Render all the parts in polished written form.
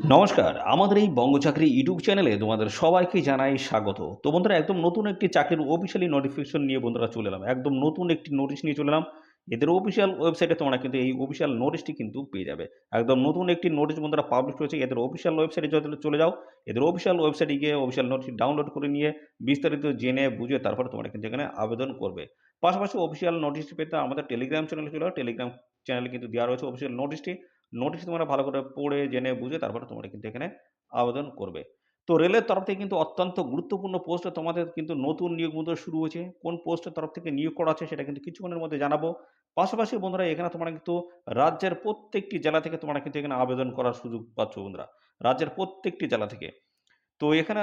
নমস্কার, আমাদের এই বঙ্গচাকরি ইউটিউব চ্যানেলে তোমাদের সবাইকে জানাই স্বাগত। তো বন্ধুরা একদম নতুন একটি চাকরির অফিসিয়ালি নোটিফিকেশন নিয়ে বন্ধুরা চলে এলাম। একদম নতুন একটি নোটিশ নিয়ে চলে এলাম। এদের অফিসিয়াল ওয়েবসাইটে তোমরা কিন্তু এই অফিসিয়াল নোটিশটি কিন্তু পেয়ে যাবে। একদম নতুন একটি নোটিশ বন্ধুরা পাবলিশ হয়েছে। এদের অফিসিয়াল ওয়েবসাইটে যদি চলে যাও, এদের অফিসিয়াল ওয়েবসাইটে গিয়ে অফিসিয়াল নোটিশটি ডাউনলোড করে নিয়ে বিস্তারিত জেনে বুঝে তারপরে তোমরা কিন্তু এখানে আবেদন করবে। পাশাপাশি অফিসিয়াল নোটিশটি পেতে আমাদের টেলিগ্রাম চ্যানেলে চলে যাও। টেলিগ্রাম চ্যানেলে কিন্তু দেওয়া রয়েছে অফিসিয়াল নোটিশটি। নোটিশ তোমরা ভালো করে পড়ে জেনে বুঝে তারপরে তোমরা কিন্তু এখানে আবেদন করবে। তো রেলের তরফ থেকে কিন্তু অত্যন্ত গুরুত্বপূর্ণ পোস্টে তোমাদের কিন্তু নতুন নিয়োগ বন্ধুরা শুরু হয়েছে। কোন পোস্টের তরফ থেকে নিয়োগ করা আছে সেটা কিন্তু কিছুক্ষণের মধ্যে জানাবো। পাশাপাশি বন্ধুরা এখানে তোমরা কিন্তু রাজ্যের প্রত্যেকটি জেলা থেকে তোমরা কিন্তু এখানে আবেদন করার সুযোগ পাচ্ছ বন্ধুরা। রাজ্যের প্রত্যেকটি জেলা থেকে। তো এখানে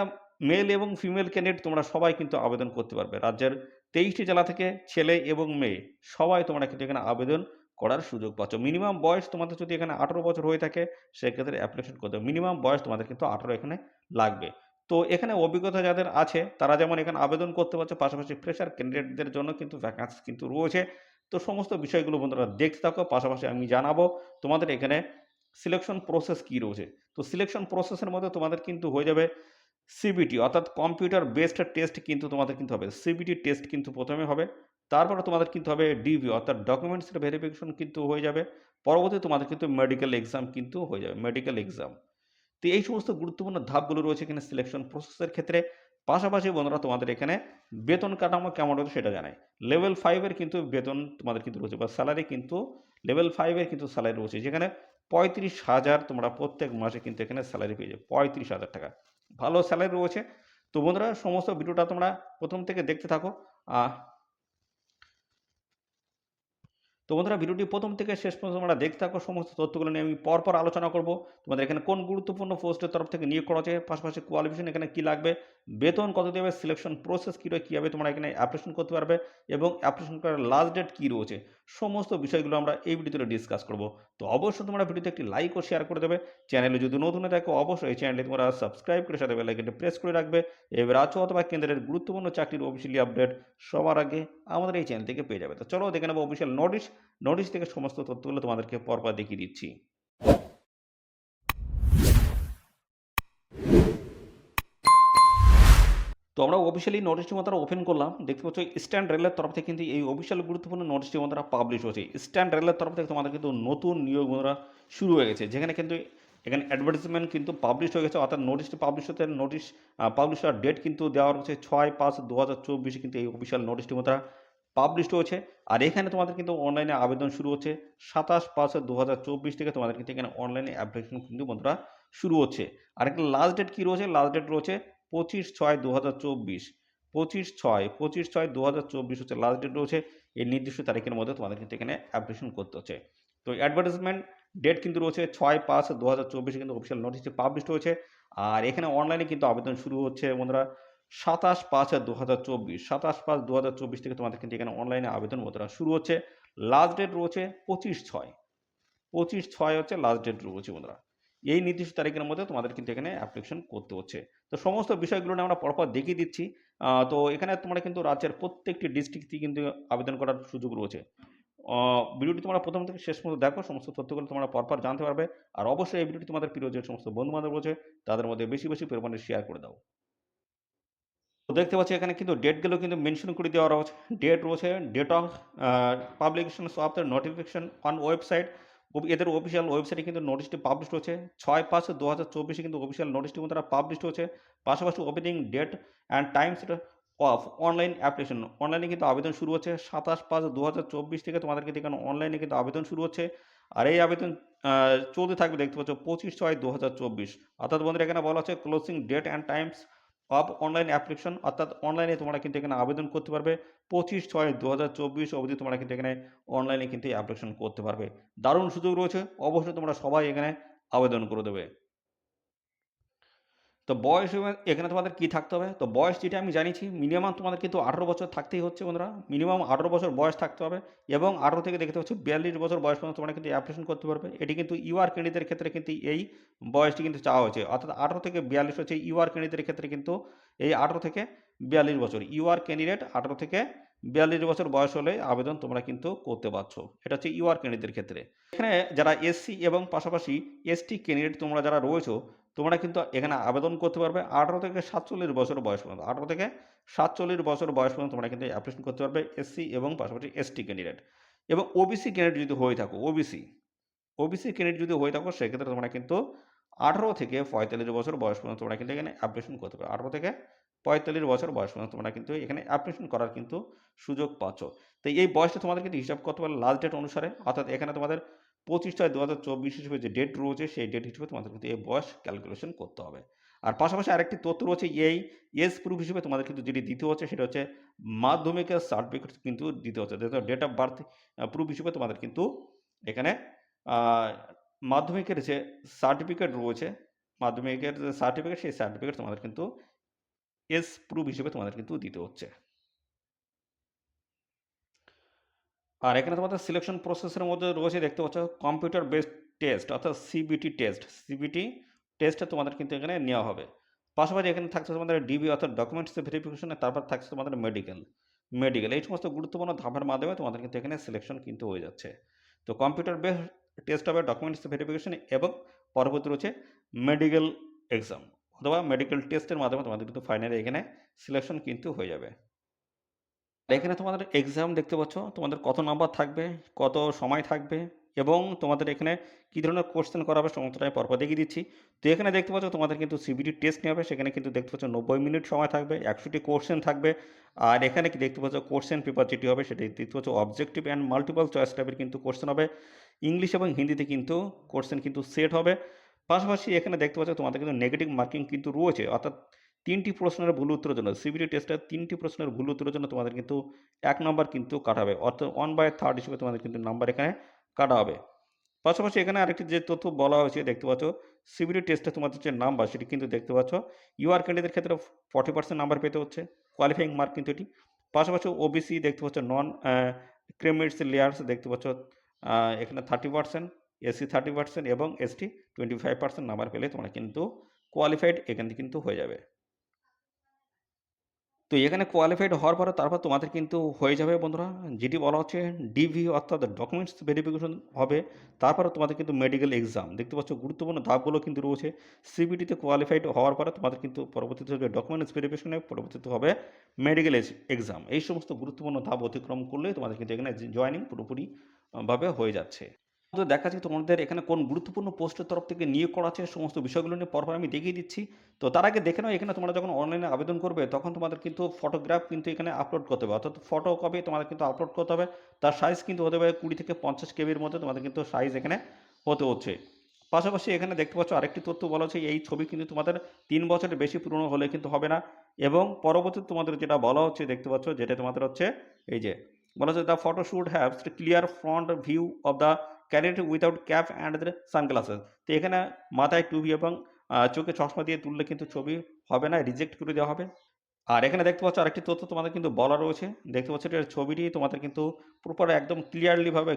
মেল এবং ফিমেল ক্যান্ডিডেট তোমরা সবাই কিন্তু আবেদন করতে পারবে। রাজ্যের ২৩ টি জেলা থেকে ছেলে এবং মেয়ে সবাই তোমরা কিন্তু এখানে আবেদন করার সুযোগ পাচ্ছ। মিনিমাম বয়স তোমাদের যদি এখানে ১৮ বছর হয়ে থাকে সেক্ষেত্রে অ্যাপ্লিকেশন করতে হবে। মিনিমাম বয়স তোমাদের কিন্তু ১৮ এখানে লাগবে। তো এখানে অভিজ্ঞতা যাদের আছে তারা যেমন এখানে আবেদন করতে পারছে, পাশাপাশি ফ্রেশার ক্যান্ডিডেটদের জন্য কিন্তু ভ্যাকান্সি কিন্তু রয়েছে। তো সমস্ত বিষয়গুলো বন্ধুরা দেখতে থাকো। পাশাপাশি আমি জানাবো তোমাদের এখানে সিলেকশন প্রসেস কি রয়েছে। তো সিলেকশন প্রসেসের মধ্যে তোমাদের কিন্তু হয়ে যাবে সিবিটি অর্থাৎ কম্পিউটার বেসড টেস্ট কিন্তু তোমাদের কিন্তু হবে। সিবিটি টেস্ট কিন্তু ১ম এ হবে। তারপরে তোমাদের কিন্তু হবে ডিভি অর্থাৎ ডকুমেন্টস ভেরিফিকেশন কিন্তু হয়ে যাবে। পরবর্তীতে তোমাদের কিন্তু মেডিকেল এক্সাম কিন্তু হয়ে যাবে। Medical exam. তো এই সমস্ত গুরুত্বপূর্ণ ধাপগুলো রয়েছে এখানে সিলেকশন প্রসেসের ক্ষেত্রে। পাশাপাশি বন্ধুরা তোমাদের এখানে বেতন কাঠামো কেমন রয়েছে সেটা জানাই। লেভেল 5 এর কিন্তু বেতন তোমাদের কিন্তু রয়েছে বা স্যালারি কিন্তু লেভেল 5 এর কিন্তু স্যালারি রয়েছে। যেখানে ৩৫,০০০ তোমরা প্রত্যেক মাসে কিন্তু এখানে স্যালারি পেয়ে যাবে। ৩৫,০০০ টাকা। ভালো স্যালারি রয়েছে। তো বন্ধুরা সমস্ত ভিডিওটা তোমরা ১ম থেকে দেখতে থাকো। আহ তো বন্ধুরা ভিডিওটি ১ম থেকে শেষ পর্যন্ত তোমরা দেখতে থাকো। সমস্ত তথ্যগুলো নিয়ে আমি পরপর আলোচনা করব। তোমাদের এখানে কোন গুরুত্বপূর্ণ পোস্টের তরফ থেকে নিয়োগ করা হচ্ছে, পাশাপাশি কোয়ালিফিকেশন এখানে কি লাগবে, বেতন কত দেবে, সিলেকশন প্রসেস কী রয়ে কীভাবে তোমরা এখানে অ্যাপ্লিকেশন করতে পারবে এবং অ্যাপ্লিকেশন করার লাস্ট ডেট কী রয়েছে। সমস্ত বিষয়গুলো আমরা এই ভিডিওতে ডিসকাস করব। তো অবশ্যই তোমরা ভিডিওতে একটি লাইক ও শেয়ার করে দেবে। চ্যানেলে যদি নতুন হয়ে থাকো অবশ্যই এই চ্যানেলটি তোমরা সাবস্ক্রাইব করে সাথে বেল আইকনটি প্রেস করে রাখবে। এবার রাজ্য অথবা কেন্দ্রের গুরুত্বপূর্ণ চাকরির অফিসিয়ালি আপডেট সবার আগে আমাদের এই চ্যানেল থেকে পেয়ে যাবে। তো চলো দেখে নেবো অফিসিয়াল নোটিশ। নোটিশ থেকে সমস্ত তথ্যগুলো তোমাদেরকে পরপর দেখিয়ে দিচ্ছি। তো আমরা অফিসিয়ালি নোটিশটি মাত্র ওপেন করলাম। দেখতে পাচ্ছ ইস্টার্ন রেলের তরফ থেকে কিন্তু এই অফিসিয়াল গুরুত্বপূর্ণ নোটিশটি মাত্র পাবলিশ হয়েছে। ইস্টার্ন রেলের তরফ থেকে তোমাদের কিন্তু নতুন নিয়োগ বন্ধুরা শুরু হয়ে গেছে। যেখানে কিন্তু এখানে অ্যাডভার্টাইজমেন্ট কিন্তু পাবলিশ হয়ে গেছে অর্থাৎ নোটিশটি পাবলিশ হতে নোটিশ পাবলিশ হওয়ার ডেট কিন্তু দেওয়া রয়েছে ৬/৫/২০২৪ কিন্তু এই অফিসিয়াল নোটিশটি মাত্র পাবলিশড হয়েছে। আর এখানে তোমাদের কিন্তু অনলাইনে আবেদন শুরু হচ্ছে ২৭/৫/২০২৪ থেকে তোমাদের কিন্তু এখানে অনলাইনে অ্যাপ্লিকেশন কিন্তু বন্ধুরা শুরু হচ্ছে। আর একটা লাস্ট ডেট কী রয়েছে? লাস্ট ডেট রয়েছে ২৫/৬/২০২৪ ২৫/৬/২০২৪ হচ্ছে লাস্ট ডেট রয়েছে। এই নির্দিষ্ট তারিখের মধ্যে তোমাদের কিন্তু এখানে অ্যাপ্লিকেশন করতে হচ্ছে। তো অ্যাডভার্টাইজমেন্ট ডেট কিন্তু রয়েছে ৬/৫/২০২৪ কিন্তু অফিসিয়াল নোটিশটি পাবলিশড হয়েছে। আর এখানে অনলাইনে কিন্তু আবেদন শুরু হচ্ছে বন্ধুরা ২৭/৫/২০২৪ ২৭/৫/২০২৪ থেকে তোমাদের কিন্তু এখানে অনলাইনে আবেদন বন্ধুরা শুরু হচ্ছে। লাস্ট ডেট রয়েছে ২৫/৬ ২৫/৬ হচ্ছে লাস্ট ডেট রয়েছে বন্ধুরা। এই নির্দিষ্ট তারিখের মধ্যে তোমাদের কিন্তু এখানে অ্যাপ্লিকেশন করতে হচ্ছে। তো সমস্ত বিষয়গুলো নিয়ে আমরা পরপর দেখিয়ে দিচ্ছি। তো এখানে তোমরা কিন্তু রাজ্যের প্রত্যেকটি ডিস্ট্রিক্ট থেকে কিন্তু আবেদন করার সুযোগ রয়েছে। ভিডিওটি তোমরা ১ম থেকে শেষ পর্যন্ত দেখো। সমস্ত তথ্যগুলো তোমরা পরপর জানতে পারবে। আর অবশ্যই এই ভিডিওটি তোমাদের প্রিয় যে সমস্ত বন্ধু-বান্ধব রয়েছে তাদের মধ্যে বেশি, বেশি পরিমাণে শেয়ার করে দাও। তো দেখতে পাচ্ছি এখানে কিন্তু ডেটগুলো কিন্তু মেনশন করে দেওয়া রয়েছে। ডেট রয়েছে date of publications of the notification on website. এদের অফিসিয়াল ওয়েবসাইটে কিন্তু নোটিশটি পাবলিশড হচ্ছে। ৬/৫/২০২৪ কিন্তু অফিসিয়াল নোটিশটি কিন্তু তারা পাবলিশড হচ্ছে। পাশাপাশি opening date and times of online application. অনলাইনে কিন্তু আবেদন শুরু হচ্ছে ২৭/৫/২০২৪ থেকে তোমাদের কিন্তু এখানে অনলাইনে কিন্তু আবেদন শুরু হচ্ছে। আর এই আবেদন চলতে থাকবে দেখতে পাচ্ছ ২৫/৬/২০২৪ অর্থাৎ বন্ধুরা এখানে বলা হচ্ছে closing date and times of online application অর্থাৎ অনলাইনে তোমরা কিন্তু এখানে আবেদন করতে পারবে ২৫/৬/২০২৪ অবধি তোমরা কিন্তু এখানে অনলাইনে কিন্তু অ্যাপ্লিকেশন করতে পারবে। দারুণ সুযোগ রয়েছে। অবশ্যই তোমরা সবাই এখানে আবেদন করে দেবে। তো বয়স এখানে তোমাদের কি থাকতে হবে? তো বয়স যেটা আমি জানিয়েছি মিনিমাম তোমাদের কিন্তু ১৮ বছর থাকতেই হচ্ছে বন্ধুরা। মিনিমাম ১৮ বছর বয়স থাকতে হবে এবং ১৮ থেকে দেখতে পাচ্ছ ৪২ বছর বয়স পর্যন্ত তোমরা কিন্তু অ্যাপ্লিকেশন করতে পারবে। এটি কিন্তু ইউআর ক্যান্ডিডেটদের ক্ষেত্রে কিন্তু এই বয়সটি কিন্তু চাওয়া হয়েছে। অর্থাৎ ১৮ থেকে ৪২ হচ্ছে ইউআর ক্যান্ডিডেটের ক্ষেত্রে কিন্তু এই ১৮ থেকে ৪২ বছর। ইউআর ক্যান্ডিডেট ১৮ থেকে 42 বছর বয়স হলে আবেদন তোমরা কিন্তু করতে পারছো। এটা হচ্ছে ইউআর ক্যান্ডিডেটদের ক্ষেত্রে। এখানে যারা এসসি এবং পাশাপাশি এসটি ক্যান্ডিডেট তোমরা যারা রয়েছো, তোমরা কিন্তু এখানে আবেদন করতে পারবে 18 থেকে 47 বছর বয়স পর্যন্ত। 18 থেকে 47 বছর বয়স পর্যন্ত তোমরা কিন্তু অ্যাপ্লিকেশন করতে পারবে এসসি এবং পাশাপাশি এসটি ক্যান্ডিডেট। এবং ওবিসি ক্যান্ডিডেট যদি হয়ে থাকো, ওবিসি ক্যান্ডিডেট যদি হয়ে থাকো সেক্ষেত্রে তোমরা কিন্তু 18 থেকে 45 বছর বয়স পর্যন্ত তোমরা কিন্তু এখানে অ্যাপ্লিকেশন করতে পারো। 18 থেকে 45 বছর বয়স পর্যন্ত তোমরা কিন্তু এখানে অ্যাপ্লিকেশন করার কিন্তু সুযোগ পাচ্ছ। তো এই বয়সটা তোমাদের কিন্তু হিসাব করতে পারলে লাস্ট ডেট অনুসারে, অর্থাৎ এখানে তোমাদের 25/6/2024 হিসেবে যে ডেট রয়েছে সেই ডেট হিসেবে তোমাদের কিন্তু এই বয়স ক্যালকুলেশন করতে হবে। আর পাশাপাশি আরেকটি তথ্য রয়েছে, এই এজ প্রুফ হিসেবে তোমাদের কিন্তু যেটি দিতে হচ্ছে সেটা হচ্ছে মাধ্যমিকের সার্টিফিকেট কিন্তু দিতে হচ্ছে। ডেট অফ বার্থ প্রুফ হিসেবে তোমাদের কিন্তু এখানে মাধ্যমিকের যে সার্টিফিকেট রয়েছে, মাধ্যমিকের যে সার্টিফিকেট সেই সার্টিফিকেট তোমাদের কিন্তু এজ প্রুফ হিসেবে তোমাদের কিন্তু দিতে হচ্ছে। আর এখানে তোমাদের সিলেকশন প্রসেসের মধ্যে রয়েছে দেখতে পাচ্ছ কম্পিউটার বেসড টেস্ট, অর্থাৎ সিবিটি টেস্ট। সিবিটি টেস্টটা তোমাদের কিন্তু এখানে নেওয়া হবে। পাশাপাশি এখানে থাকছে তোমাদের ডিবি অর্থাৎ ডকুমেন্টস ভেরিফিকেশন, তারপর থাকছে তোমাদের মেডিকেল এই সমস্ত গুরুত্বপূর্ণ ধাপের মাধ্যমে তোমাদের কিন্তু এখানে সিলেকশন কিন্তু হয়ে যাচ্ছে। তো কম্পিউটার বেসড টেস্ট হবে, ডকুমেন্টস ভেরিফিকেশন এবং পরবর্তী রয়েছে মেডিকেল এক্সাম অথবা মেডিকেল টেস্টের মাধ্যমে তোমাদের কিন্তু ফাইনালি এখানে সিলেকশন কিন্তু হয়ে যাবে। এখানে তোমাদের এক্সাম দেখতে পাচ্ছ, তোমাদের কত নাম্বার থাকবে, কত সময় থাকবে এবং তোমাদের এখানে কী ধরনের কোশ্চেন করা হবে সমস্তটা আমি পরপর দেখিয়ে দিচ্ছি। তো এখানে দেখতে পাচ্ছ তোমাদের কিন্তু সিবিটি টেস্ট নেওয়া হবে, সেখানে কিন্তু দেখতে পাচ্ছ 90 মিনিট সময় থাকবে, 100টি কোশ্চেন থাকবে। আর এখানে কি দেখতে পাচ্ছ কোশ্চেন পেপার যেটি হবে সেটি দেখতে পাচ্ছ অবজেক্টিভ অ্যান্ড মাল্টিপল চয়েস টাইপের কিন্তু কোশ্চেন হবে। ইংলিশ এবং হিন্দিতে কিন্তু কোশ্চেন কিন্তু সেট হবে। পাশাপাশি এখানে দেখতে পাচ্ছ তোমাদের কিন্তু নেগেটিভ মার্কিং কিন্তু রয়েছে, অর্থাৎ 3টি প্রশ্নের ভুল উত্তরের জন্য সিবিটি টেস্টের 3টি প্রশ্নের ভুল উত্তরের জন্য তোমাদের কিন্তু 1 নম্বর কিন্তু কাটা হবে, অর্থাৎ 1/3 হিসেবে তোমাদের কিন্তু নাম্বার এখানে কাটা হবে। পাশাপাশি এখানে আরেকটি যে তথ্য বলা হয়েছে দেখতে পাচ্ছ, সিবিটি টেস্টে তোমাদের যে নাম্বার সেটি কিন্তু দেখতে পাচ্ছ ইউআর ক্যান্ডিডেটের ক্ষেত্রে 40% নাম্বার পেতে হচ্ছে, কোয়ালিফাইং মার্ক কিন্তু এটি। পাশাপাশি ওবিসি দেখতে পাচ্ছ নন ক্রিমিটস লেয়ার্স দেখতে পাচ্ছ এখানে 30%, এসসি 30% এবং এসটি 25% নাম্বার পেলে তোমরা কিন্তু কোয়ালিফাইড এখান থেকে কিন্তু হয়ে যাবে। তো এখানে কোয়ালিফাইড হওয়ার পরে তারপর তোমাদের কিন্তু হয়ে যাবে বন্ধুরা, যেটি বলা হচ্ছে ডিভি অর্থাৎ ডকুমেন্টস ভেরিফিকেশন হবে। তারপরে তোমাদের কিন্তু মেডিকেল এক্সাম দেখতে পাচ্ছ, গুরুত্বপূর্ণ ধাপগুলো কিন্তু রয়েছে। সিবিটিতে কোয়ালিফাইড হওয়ার পরে তোমাদের কিন্তু পরবর্তীতে হবে ডকুমেন্টস ভেরিফিকেশনে, পরবর্তীতে হবে মেডিকেল এক্সাম। এই সমস্ত গুরুত্বপূর্ণ ধাপ অতিক্রম করলে তোমাদের কিন্তু এখানে জয়েনিং পুরোপুরি ভাবে হয়ে যাচ্ছে। তো দেখা যায় তোমাদের এখানে কোন গুরুত্বপূর্ণ পোস্টের তরফ থেকে নিয়োগ করা আছে সমস্ত বিষয়গুলো নিয়ে পরপর আমি দেখিয়ে দিচ্ছি। তো তার আগে দেখে নাও, এখানে তোমরা যখন অনলাইনে আবেদন করবে তখন তোমাদের কিন্তু ফটোগ্রাফ কিন্তু এখানে আপলোড করতে হবে, অর্থাৎ ফটো কপি তোমাদের কিন্তু আপলোড করতে হবে। তার সাইজ কিন্তু হতে পারে 20 থেকে 50 কেবির মধ্যে তোমাদের কিন্তু সাইজ এখানে হতে হচ্ছে। পাশাপাশি এখানে দেখতে পাচ্ছ আরেকটি তথ্য বলা হচ্ছে, এই ছবি কিন্তু তোমাদের 3 বছরের বেশি পুরনো হলে কিন্তু হবে না। এবং পরবর্তীতে তোমাদের যেটা বলা হচ্ছে দেখতে পাচ্ছ, যেটা তোমাদের হচ্ছে এই যে বলা হচ্ছে the photo should have clear front view of the carried without cap and sunglasses. তো এখানে মাথায় টুপি এবং চোখে চশমা দিয়ে তুললে কিন্তু ছবি হবে না, রিজেক্ট করে দেওয়া হবে। আর এখানে দেখতে পাচ্ছ আরেকটি তথ্য তোমাদের কিন্তু বলা রয়েছে, দেখতে পাচ্ছ এটার ছবিটি তোমাদের কিন্তু প্রপার একদম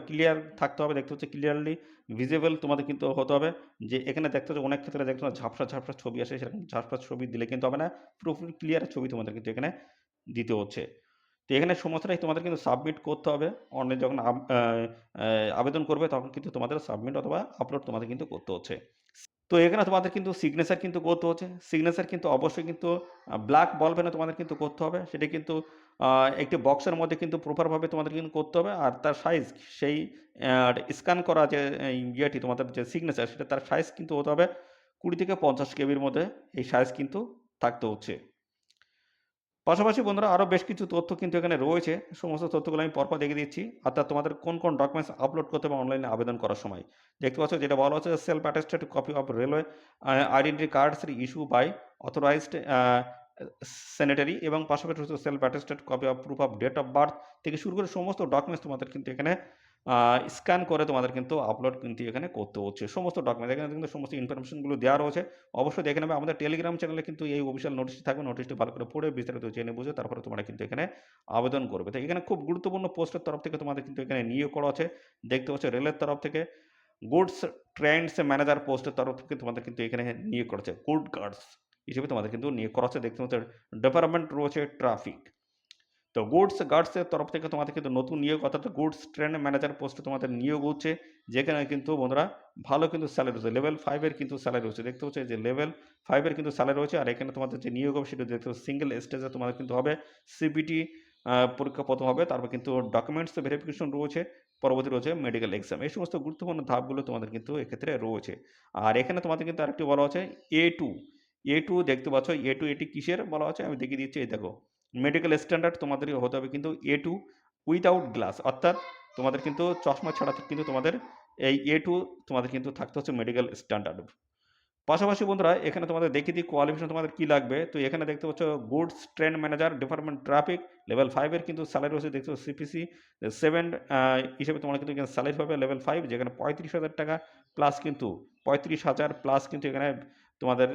ক্লিয়ার থাকতে হবে, দেখতে হচ্ছে ক্লিয়ারলি ভিজিবল তোমাদের কিন্তু হতে হবে। যে এখানে দেখতে হচ্ছে অনেক ক্ষেত্রে দেখতে পাচ্ছ ঝাপসা ছবি আসে, সেরকম ঝাপসা ছবি দিলে কিন্তু হবে না, পুরোপুরি ক্লিয়ার ছবি তোমাদের কিন্তু এখানে দিতে হচ্ছে। তো এখানে সমস্তটাই তোমাদের কিন্তু সাবমিট করতে হবে। অনলাইনে যখন আবেদন করবে তখন কিন্তু তোমাদের সাবমিট অথবা আপলোড তোমাদের কিন্তু করতে হচ্ছে। তো এখানে তোমাদের কিন্তু সিগনেচার কিন্তু করতে হচ্ছে। সিগনেচার কিন্তু অবশ্যই কিন্তু ব্ল্যাক বল পেনে তোমাদের কিন্তু করতে হবে। সেটা কিন্তু একটি বক্সের মধ্যে কিন্তু প্রপারভাবে তোমাদের কিন্তু করতে হবে। আর তার সাইজ সেই স্ক্যান করা যে ইয়েটি তোমাদের যে সিগনেচার সেটা তার সাইজ কিন্তু হতে হবে 20 থেকে 50 কেবির মধ্যে, এই সাইজ কিন্তু থাকতে হচ্ছে। পাশাপাশি বন্ধুরা আরও বেশ কিছু তথ্য কিন্তু এখানে রয়েছে, সমস্ত তথ্যগুলো আমি পরপর দেখিয়ে দিচ্ছি। অর্থাৎ তোমাদের কোন কোন ডকুমেন্টস আপলোড করতে হবে অনলাইনে আবেদন করার সময়। দেখতে পাচ্ছ যেটা বলা হচ্ছে self attested copy of railway identity cards issue by authorized signatory, এবং পাশাপাশি হচ্ছে self attested copy of proof of date of birth থেকে শুরু করে সমস্ত ডকুমেন্টস তোমাদের কিন্তু এখানে স্ক্যান করে তোমাদের কিন্তু আপলোড কিন্তু এখানে করতে হচ্ছে। সমস্ত ডকুমেন্ট এখানে কিন্তু সমস্ত ইনফরমেশনগুলো দেওয়া রয়েছে। অবশ্যই দেখে নেবে, আমাদের টেলিগ্রাম চ্যানেলে কিন্তু এই অফিসিয়াল নোটিশটি থাকবে। নোটিশটি ভালো করে পড়ে বিস্তারিত জেনে বুঝে তারপরে তোমরা কিন্তু এখানে আবেদন করবে। তো এখানে খুব গুরুত্বপূর্ণ পোস্টের তরফ থেকে তোমাদের কিন্তু এখানে নিয়োগ করা আছে। দেখতে পাচ্ছ রেলের তরফ থেকে গুডস ট্রেন্ডস ম্যানেজার পোস্টের তরফ থেকে তোমাদের কিন্তু এখানে নিয়োগ করা আছে। গুড গার্ডস হিসেবে তোমাদের কিন্তু নিয়োগ করা আছে। দেখতে পাচ্ছ ডিপার্টমেন্ট রয়েছে ট্রাফিক। তো গুডস গার্ডসের তরফ থেকে তোমাদের কিন্তু নতুন নিয়োগ অর্থাৎ গুডস ট্রেন ম্যানেজার পোস্টে তোমাদের নিয়োগ হচ্ছে, যেখানে কিন্তু বন্ধুরা ভালো কিন্তু স্যালারি রয়েছে। লেভেল 5 এর কিন্তু স্যালারি রয়েছে। দেখতে পাচ্ছ যে লেভেল 5 এর কিন্তু স্যালারি রয়েছে। আর এখানে তোমাদের যে নিয়োগ হবে সেটা দেখতে পাচ্ছ সিঙ্গেল স্টেজে তোমাদের কিন্তু হবে। সিবিটি পরীক্ষা প্রথম হবে। তারপর কিন্তু ডকুমেন্টস ভেরিফিকেশন রয়েছে। পরবর্তী রয়েছে মেডিকেল এক্সাম। এই সমস্ত গুরুত্বপূর্ণ ধাপগুলো তোমাদের কিন্তু এক্ষেত্রে রয়েছে। আর এখানে তোমাদের কিন্তু আরেকটি বলা আছে A2 A2 দেখতে পাচ্ছ A2 এটি কিসের বলা আছে আমি দেখিয়ে দিচ্ছি। এই দেখো মেডিকেল স্ট্যান্ডার্ড তোমাদের হতে হবে কিন্তু A2 উইথআউট গ্লাস, অর্থাৎ তোমাদের কিন্তু চশমা ছাড়া কিন্তু তোমাদের এই A2 তোমাদের কিন্তু থাকতে হচ্ছে মেডিকেল স্ট্যান্ডার্ড। পাশাপাশি বন্ধুরা এখানে তোমাদের দেখিয়ে দিই কোয়ালিফিকেশন তোমাদের কি লাগবে। তো এখানে দেখতে পাচ্ছ goods train manager department traffic level 5 এর কিন্তু স্যালারি রয়েছে। দেখছো সিপিসি 7 হিসেবে তোমরা কিন্তু এখানে স্যালারি পাবে লেভেল 5, যেখানে 35,000 টাকা প্লাস কিন্তু 35,000 প্লাস কিন্তু এখানে তোমাদের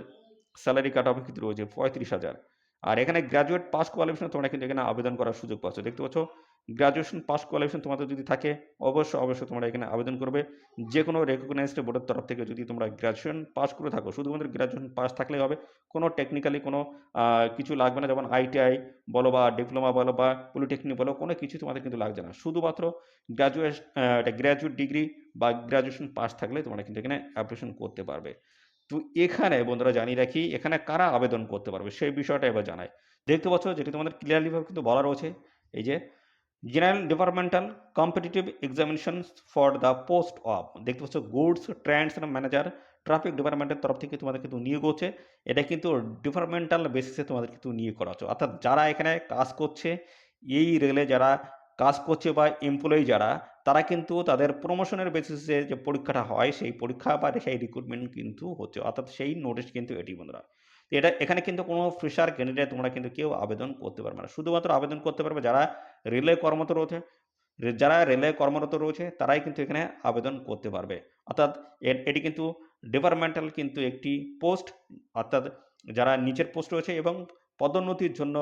স্যালারি কাট অফ কিন্তু রয়েছে 35,000। আর এখানে গ্র্যাজুয়েট পাস কোয়ালিফিকেশন তোমরা কিন্তু এখানে আবেদন করার সুযোগ পাচ্ছ। দেখতে পাচ্ছ গ্র্যাজুয়েশন পাস কোয়ালিফিকেশন তোমাদের যদি থাকে অবশ্যই তোমরা এখানে আবেদন করবে। যে কোনো রেকগনাইজড বোর্ডের তরফ থেকে যদি তোমরা গ্র্যাজুয়েশন পাস করে থাকো, শুধুমাত্র গ্র্যাজুয়েশন পাস থাকলেই হবে। কোনো টেকনিক্যালি কোনো কিছু লাগবে না, যেমন আইটিআই বলো বা ডিপ্লোমা বলো বা পলিটেকনিক বলো, কোনো কিছু তোমাদের কিন্তু লাগছে না। শুধুমাত্র গ্র্যাজুয়েট ডিগ্রি বা গ্র্যাজুয়েশন পাস থাকলে তোমরা কিন্তু এখানে অ্যাপ্লিকেশন করতে পারবে। তো এখানে বন্ধুরা জানিয়ে রাখি এখানে কারা আবেদন করতে পারবে সেই বিষয়টা এবার জানাই। দেখতে পাচ্ছ যেটি তোমাদের ক্লিয়ারলি ভাবে কিন্তু বলা রয়েছে, এই যে general departmental competitive examination for the post of, দেখতে পাচ্ছ গুডস ট্রেন্ডস ম্যানেজার ট্রাফিক ডিপার্টমেন্টের তরফ থেকে তোমাদের কিন্তু নিয়োগ হচ্ছে। এটা কিন্তু ডিপার্টমেন্টাল বেসিসে তোমাদের কিন্তু নিয়োগ করা হচ্ছে, অর্থাৎ যারা এখানে কাজ করছে এই রেলে যারা কাজ করছে বা এমপ্লয়ি যারা, তারা কিন্তু তাদের প্রমোশনের বেসিসে যে পরীক্ষাটা হয় সেই পরীক্ষা বা সেই রিক্রুটমেন্ট কিন্তু হচ্ছে, অর্থাৎ সেই নোটিশ কিন্তু এটি বন্ধুরা। তো এটা এখানে কিন্তু কোনো ফ্রেশার ক্যান্ডিডেট তোমরা কিন্তু কেউ আবেদন করতে পারবে না, শুধুমাত্র আবেদন করতে পারবে যারা রেলে কর্মরত রয়েছে। যারা রেলে কর্মরত রয়েছে তারাই কিন্তু এখানে আবেদন করতে পারবে, অর্থাৎ এটি কিন্তু ডিপার্টমেন্টাল কিন্তু একটি পোস্ট, অর্থাৎ যারা নিচের পোস্ট রয়েছে এবং পদোন্নতির জন্য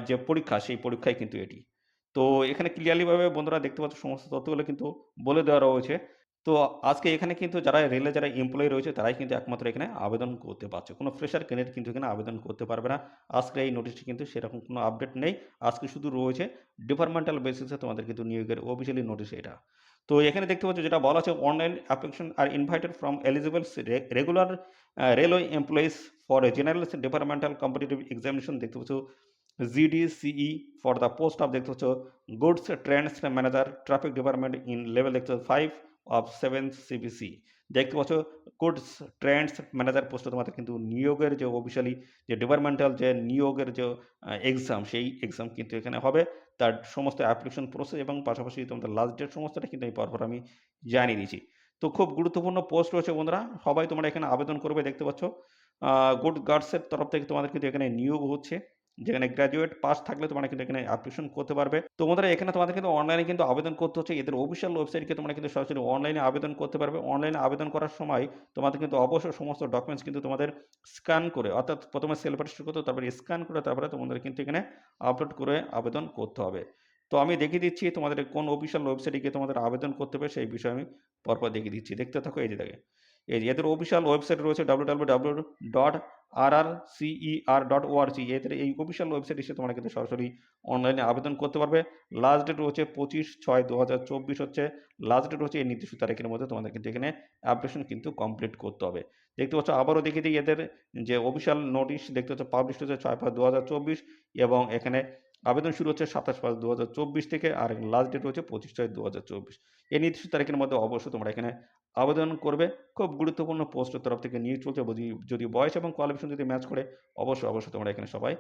যে পরীক্ষা সেই পরীক্ষায় কিন্তু এটি। তো এখানে ক্লিয়ারলি ভাবে বন্ধুরা দেখতে পাচ্ছ সমস্ত তথ্যগুলো কিন্তু বলে দেওয়া রয়েছে। তো আজকে এখানে কিন্তু যারা রেলে যারা এমপ্লয়ি রয়েছে তারাই কিন্তু একমাত্র এখানে আবেদন করতে পারছে, কোনো ফ্রেশার ক্যান্ডিডেট কিন্তু এখানে আবেদন করতে পারবে না। আজকে এই নোটিশটি কিন্তু সেরকম কোনো আপডেট নেই, আজকে শুধু রয়েছে ডিপার্টমেন্টাল বেসিসে তোমাদের কিন্তু নিয়োগের অফিসিয়ালি নোটিশ এটা। তো এখানে দেখতে পাচ্ছ যেটা বলা আছে online application are invited from eligible regular railway employees for general departmental competitive examination, দেখতে পাচ্ছ GDCE for the post of দেখতে পাচ্ছ goods trends manager traffic department in level দেখতে 5 অফ 7 সিবিসি। দেখতে পাচ্ছ গুডস ট্রেন্ডস ম্যানেজার পোস্টে তোমাদের কিন্তু নিয়োগের যে অফিসিয়ালি যে ডিপার্টমেন্টাল যে নিয়োগের যে এক্সাম সেই এক্সাম কিন্তু এখানে হবে। তার সমস্ত অ্যাপ্লিকেশন প্রসেস এবং পাশাপাশি তোমাদের লাস্ট ডেট সমস্তটা কিন্তু এই পরপর আমি জানিয়ে দিয়েছি। তো খুব গুরুত্বপূর্ণ পোস্ট রয়েছে বন্ধুরা, সবাই তোমরা এখানে আবেদন করবে। দেখতে পাচ্ছ গুড গার্ডসের তরফ থেকে তোমাদের কিন্তু এখানে নিয়োগ হচ্ছে, যেখানে গ্র্যাজুয়েট পাস থাকলে তোমরা কিন্তু এখানে অ্যাপ্লিকেশন করতে পারবে। তো বন্ধুরা এখানে তোমাদের কিন্তু অনলাইনে কিন্তু আবেদন করতে হচ্ছে, এদের অফিসিয়াল ওয়েবসাইটকে তোমরা কিন্তু সরাসরি অনলাইনে আবেদন করতে পারবে। অনলাইনে আবেদন করার সময় তোমাদের কিন্তু অবশ্যই সমস্ত ডকুমেন্টস কিন্তু তোমাদের স্ক্যান করে, অর্থাৎ প্রথমে সেলফ অ্যাটেস্টেড করতে হবে, তারপরে স্ক্যান করে তারপরে তোমাদের কিন্তু এখানে আপলোড করে আবেদন করতে হবে। তো আমি দেখিয়ে দিচ্ছি তোমাদের কোন অফিসিয়াল ওয়েবসাইটে গিয়ে তোমাদের আবেদন করতে হবে সেই বিষয়ে আমি পরপর দেখিয়ে দিচ্ছি। দেখতে থাকো, এই যে দেখে এই যে এদের অফিসিয়াল ওয়েবসাইট রয়েছে www.rrcer.org, এদের এই অফিসিয়াল ওয়েবসাইট এসে তোমরা কিন্তু সরাসরি অনলাইনে আবেদন করতে পারবে। লাস্ট ডেট রয়েছে 25/6/2024 হচ্ছে লাস্ট ডেট হচ্ছে, এই নির্দিষ্ট তারিখের মধ্যে তোমাদের কিন্তু এখানে অ্যাপ্লিকেশন কিন্তু কমপ্লিট করতে হবে। দেখতে পাচ্ছ আবারও দেখিয়ে দিই এদের যে অফিসিয়াল নোটিশ দেখতে পাচ্ছ পাবলিশ হচ্ছে 6/5/2024 এবং এখানে আবেদন শুরু হচ্ছে 27/5/2024 থেকে, আর লাস্ট ডেট হচ্ছে 25/6/2024। এই নির্দিষ্ট তারিখের মধ্যে অবশ্যই তোমরা এখানে আবেদন করবে। খুব গুরুত্বপূর্ণ পোস্টের তরফ থেকে নিয়োগ চলছে, যদি বয়স এবং কোয়ালিফিকেশন যদি ম্যাচ করে অবশ্যই তোমরা এখানে সবাই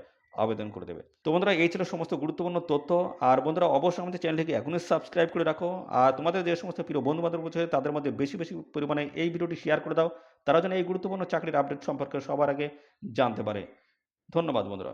আবেদন করে দেবে। তো বন্ধুরা এই ছিল সমস্ত গুরুত্বপূর্ণ তথ্য। আর বন্ধুরা অবশ্যই আমাদের চ্যানেলটিকে এখনই সাবস্ক্রাইব করে রাখো, আর তোমাদের যে সমস্ত প্রিয় বন্ধু বান্ধব রয়েছে তাদের মধ্যে বেশি পরিমাণে এই ভিডিওটি শেয়ার করে দাও, তারা যেন এই গুরুত্বপূর্ণ চাকরির আপডেট সম্পর্কে সবার আগে জানতে পারে। ধন্যবাদ বন্ধুরা।